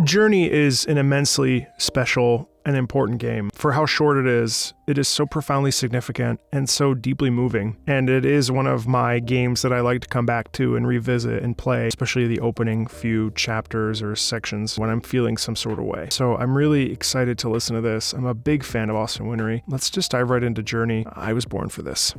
Journey is an immensely special and important game. For how short it is so profoundly significant and so deeply moving. And it is one of my games that I like to come back to and revisit and play, especially the opening few chapters or sections when I'm feeling some sort of way. So I'm really excited to listen to this. I'm a big fan of Austin Wintory. Let's just dive right into Journey. I was born for this.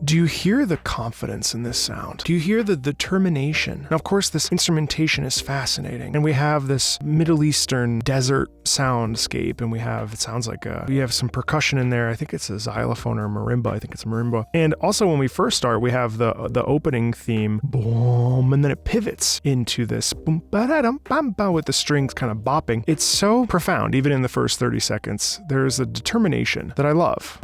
Do you hear the confidence in this sound? Do you hear the determination? And of course, this instrumentation is fascinating. And we have this Middle Eastern desert soundscape, and it sounds like we have some percussion in there. I think it's a xylophone or marimba. I think it's a marimba. And also when we first start, we have the opening theme, boom, and then it pivots into this boom, ba-da-dum, bam, bam, with the strings kind of bopping. It's so profound, even in the first 30 seconds. There's a determination that I love.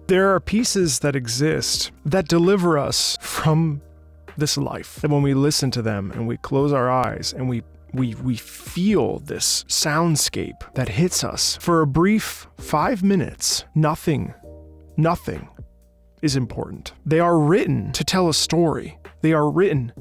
There are pieces that exist that deliver us from this life. And when we listen to them and we close our eyes and we feel this soundscape that hits us for a brief 5 minutes, nothing is important. They are written to tell a story. They are written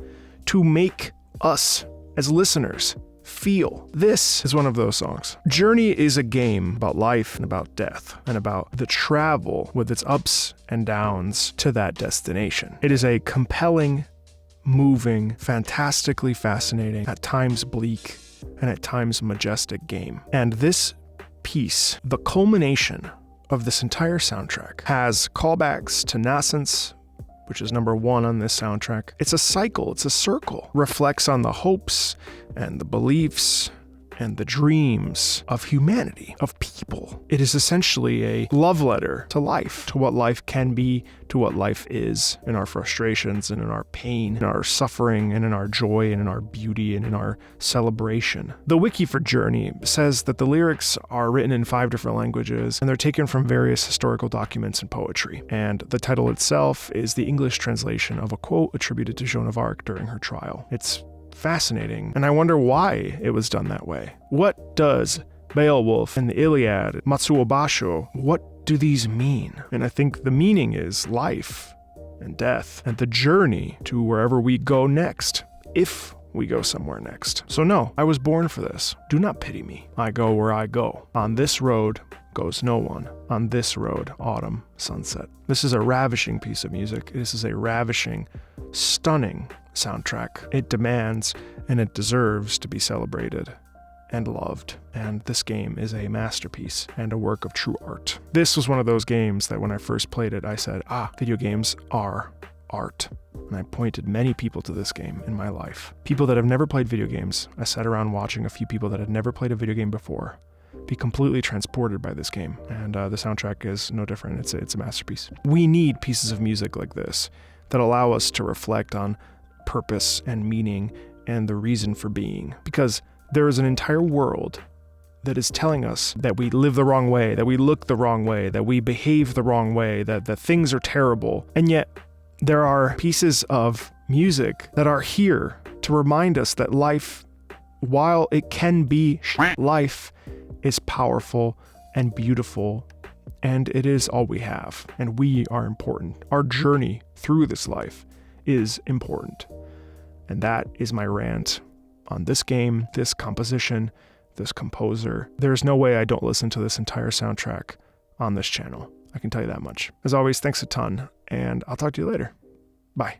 to make us as listeners feel. This is one of those songs. Journey is a game about life and about death and about the travel with its ups and downs to that destination. It is a compelling, moving, fantastically fascinating, at times bleak, and at times majestic game. And this piece, the culmination of this entire soundtrack, has callbacks to Nascence, which is number 1 on this soundtrack. It's a cycle, it's a circle. Reflects on the hopes and the beliefs and the dreams of humanity, of people. It is essentially a love letter to life, to what life can be, to what life is, in our frustrations and in our pain, in our suffering and in our joy and in our beauty and in our celebration. The wiki for Journey says that the lyrics are written in 5 different languages and they're taken from various historical documents and poetry. And the title itself is the English translation of a quote attributed to Joan of Arc during her trial. It's fascinating, and I wonder why it was done that way. What does Beowulf and the Iliad, Matsuo Basho, what do these mean? And I think the meaning is life and death and the journey to wherever we go next, if we go somewhere next. So no, I was born for this. Do not pity me. I go where I go. On this road goes no one. On this road, autumn, sunset. This is a ravishing piece of music. This is a ravishing, stunning soundtrack. It demands and it deserves to be celebrated and loved. And this game is a masterpiece and a work of true art. This was one of those games that when I first played it, I said, video games are art. And I pointed many people to this game in my life. People that have never played video games. I sat around watching a few people that had never played a video game before be completely transported by this game. And the soundtrack is no different. It's a masterpiece. We need pieces of music like this that allow us to reflect on purpose and meaning and the reason for being. Because there is an entire world that is telling us that we live the wrong way, that we look the wrong way, that we behave the wrong way, that things are terrible. And yet there are pieces of music that are here to remind us that life, while it can be life, is powerful and beautiful, and it is all we have, and we are important. Our journey through this life is important. And that is my rant on this game, this composition, this composer. There's no way I don't listen to this entire soundtrack on this channel. I can tell you that much. As always, thanks a ton, and I'll talk to you later. Bye.